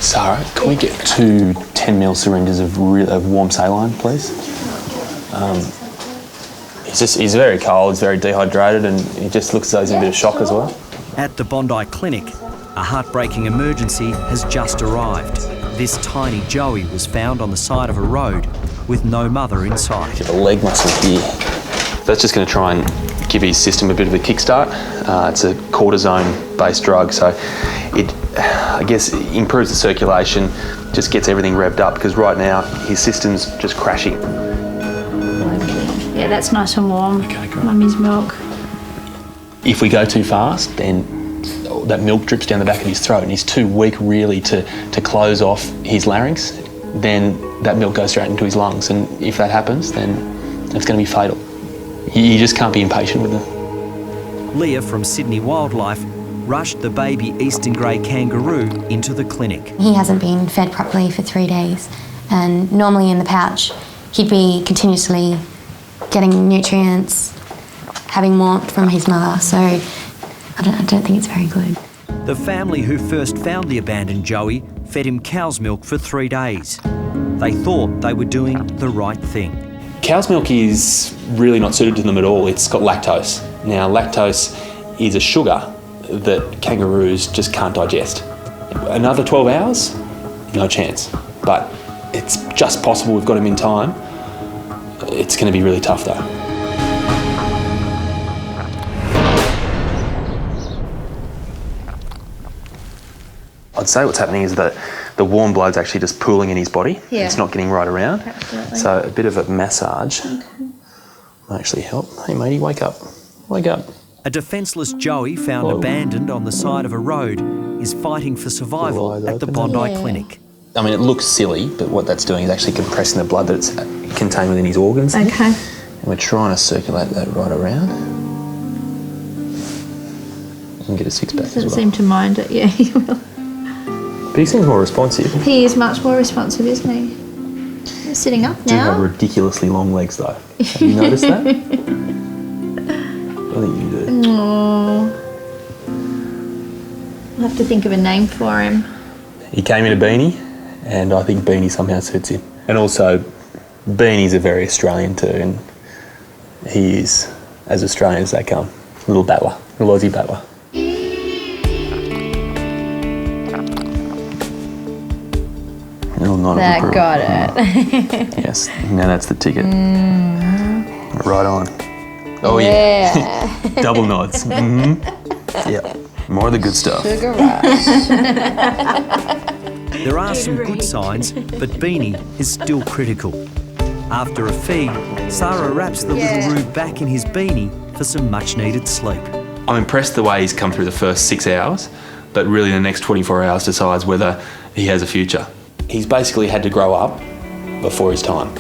Sarah, can we get 2 10ml syringes of warm saline, please? He's very cold, he's very dehydrated, and he just looks as though he's in a bit of shock as well. At the Bondi Clinic, a heartbreaking emergency has just arrived. This tiny Joey was found on the side of a road with no mother in sight. The leg muscle here. That's just going to try and give his system a bit of a kickstart. It's a cortisone-based drug, so it, I guess, improves the circulation, just gets everything revved up, because right now his system's just crashing. Yeah, that's nice and warm. Okay, great. Mummy's milk. If we go too fast, then that milk drips down the back of his throat and he's too weak really to close off his larynx, then that milk goes straight into his lungs, and if that happens, then it's going to be fatal. You just can't be impatient with them. Leah from Sydney Wildlife rushed the baby eastern grey kangaroo into the clinic. He hasn't been fed properly for 3 days, and normally in the pouch he'd be continuously getting nutrients, having warmth from his mother, so I don't think it's very good. The family who first found the abandoned Joey fed him cow's milk for 3 days. They thought they were doing the right thing. Cow's milk is really not suited to them at all. It's got lactose. Now, lactose is a sugar that kangaroos just can't digest. Another 12 hours? No chance. But it's just possible we've got him in time. It's going to be really tough though. I'd say what's happening is that the warm blood's actually just pooling in his body. Yeah. It's not getting right around. Absolutely. So a bit of a massage might actually help. Hey matey, wake up. Wake up. A defenceless Joey found abandoned on the side of a road is fighting for survival at the Bondi Clinic. I mean, it looks silly, but what that's doing is actually compressing the blood that's contained within his organs. Okay. And we're trying to circulate that right around. You can get a six-pack as well. Doesn't seem to mind it, yeah, he will. But he seems more responsive. He is much more responsive, isn't he? He's sitting up Do now. have ridiculously long legs, though. Have you noticed that? I think you do. Aww. I'll have to think of a name for him. He came in a beanie, and I think beanie somehow suits him. And also, beanies are very Australian too, and he is as Australian as they come. Little battler, little Aussie battler. That got it. Yes, now that's the ticket. Right on. Oh yeah. Double nods. Yeah, more of the good stuff. Sugar rush. There are some good signs, but Beanie is still critical. After a feed, Sarah wraps the little Roo back in his beanie for some much-needed sleep. I'm impressed the way he's come through the first 6 hours, but really the next 24 hours decides whether he has a future. He's basically had to grow up before his time,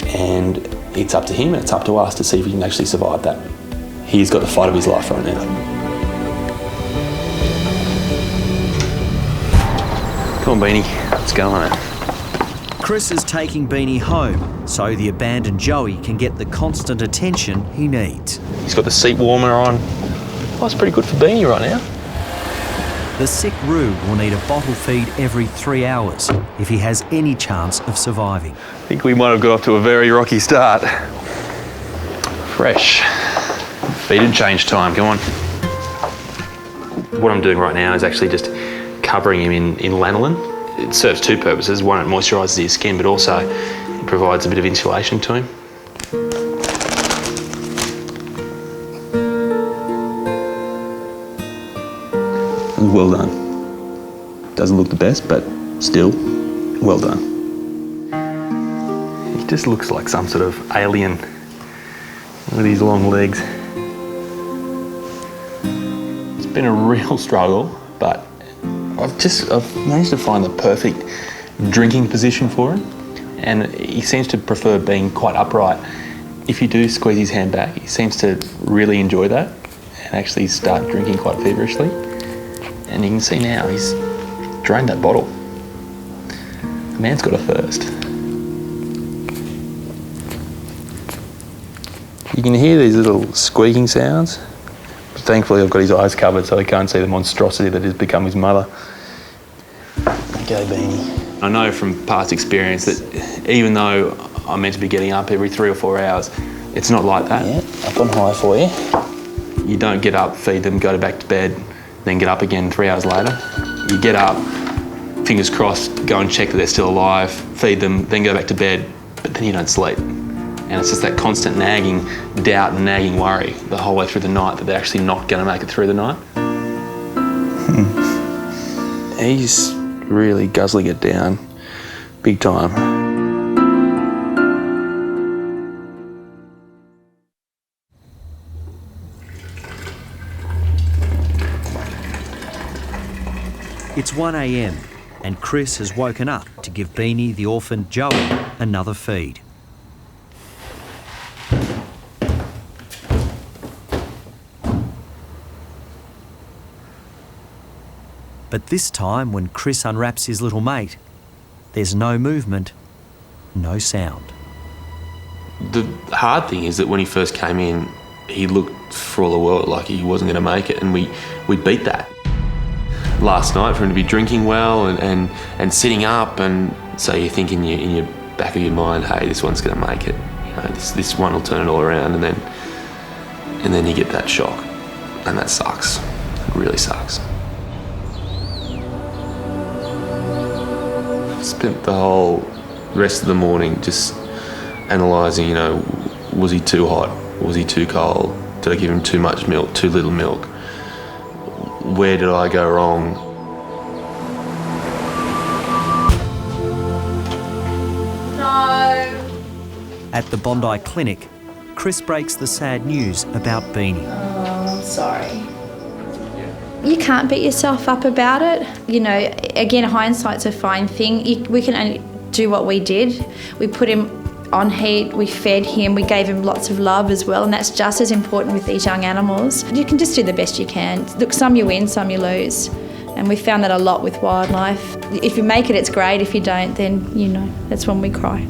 and it's up to him and it's up to us to see if he can actually survive that. He's got the fight of his life right now. Come on, Beanie, let's go on it. Chris is taking Beanie home so the abandoned Joey can get the constant attention he needs. He's got the seat warmer on. Oh, it's pretty good for Beanie right now. The sick Roo will need a bottle feed every 3 hours if he has any chance of surviving. I think we might have got off to a very rocky start. Fresh. Feed and change time, come on. What I'm doing right now is actually just covering him in lanolin. It serves two purposes. One, it moisturises his skin, but also it provides a bit of insulation to him. Well done. Doesn't look the best, but still, well done. He just looks like some sort of alien with his long legs. It's been a real struggle, but I've managed to find the perfect drinking position for him, and he seems to prefer being quite upright. If you do squeeze his hand back, he seems to really enjoy that and actually start drinking quite feverishly. And you can see now he's drained that bottle. The man's got a thirst. You can hear these little squeaking sounds. But thankfully I've got his eyes covered so he can't see the monstrosity that has become his mother. go, Beanie. I know from past experience that even though I'm meant to be getting up every 3 or 4 hours, it's not like that. Yeah, up on high for you. You don't get up, feed them, go back to bed, then get up again 3 hours later. You get up, fingers crossed, go and check that they're still alive, feed them, then go back to bed, but then you don't sleep. And it's just that constant nagging doubt and nagging worry the whole way through the night that they're actually not going to make it through the night. He's really guzzling it down, big time. It's 1 a.m. and Chris has woken up to give Beanie, the orphan Joey, another feed. But this time, when Chris unwraps his little mate, there's no movement, no sound. The hard thing is that when he first came in, he looked for all the world like he wasn't going to make it, and we beat that. Last night, for him to be drinking well and sitting up, and so you think in your back of your mind, hey, this one's going to make it. You know, this one will turn it all around, and then you get that shock, and that sucks. It really sucks. Spent the whole rest of the morning just analysing, you know, was he too hot? Was he too cold? Did I give him too much milk, too little milk? Where did I go wrong? No. At the Bondi Clinic, Chris breaks the sad news about Beanie. Oh, I'm sorry. You can't beat yourself up about it. You know, again, hindsight's a fine thing. We can only do what we did. We put him on heat, we fed him, we gave him lots of love as well, and that's just as important with these young animals. You can just do the best you can. Look, some you win, some you lose. And we found that a lot with wildlife. If you make it, it's great. If you don't, then, you know, that's when we cry.